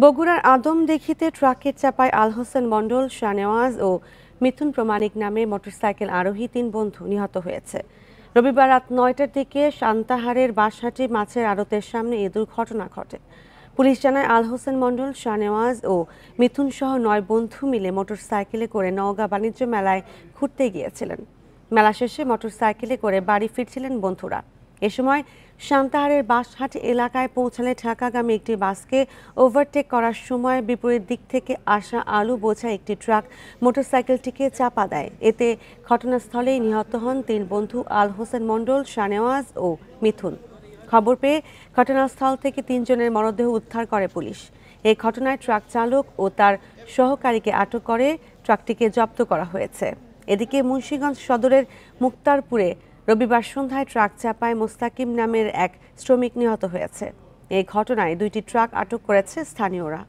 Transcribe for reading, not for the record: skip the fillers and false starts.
বগুড়ার আদমদীঘিতে ট্রাকের চাপায় আল হোসেন মণ্ডল, শাহনেওয়াজ ও মিথুন প্রমাণিক নামে মোটরসাইকেল আরোহী ৩ বন্ধু নিহত হয়েছে। রবিবার রাত ৯টার দিকে সান্তাহারের বাঁশহাটি মাছের আড়তের সামনে এ দুর্ঘটনা ঘটে। পুলিশ জানায়, আল হোসেন মণ্ডল, শাহনেওয়াজ ও মিথুন সহ ৯ বন্ধু মিলে মোটরসাইকেলে করে নওগাঁ বাণিজ্য মেলায় ঘুরতে গিয়েছিলেন। মেলা শেষে মোটরসাইকেলে করে বাড়ি ফিরছিলেন বন্ধুরা। এ সময় সান্তাহারের বাঁশহাটি এলাকায় পৌঁছালে ঢাকাগামী একটি বাসকে ওভারটেক করার সময় বিপরীত দিক থেকে আসা আলু বোঝাই একটি ট্রাক মোটরসাইকেলটিকে চাপা দেয়। এতে ঘটনাস্থলেই নিহত হন ৩ বন্ধু আল হোসেন মণ্ডল, শাহনেওয়াজ ও মিথুন। খবর পেয়ে ঘটনাস্থল থেকে ৩ জনের মরদেহ উদ্ধার করে পুলিশ। এই ঘটনায় ট্রাক চালক ও তার সহকারীকে আটক করে ট্রাকটিকে জব্দ করা হয়েছে। এদিকে মুন্সিগঞ্জ সদরের মুক্তারপুরে রবিবার সন্ধ্যায় ট্রাক চাপায় মোস্তাকিম নামের এক শ্রমিক নিহত হয়েছে। এই ঘটনায় ২টি ট্রাক আটক করেছে স্থানীয়রা।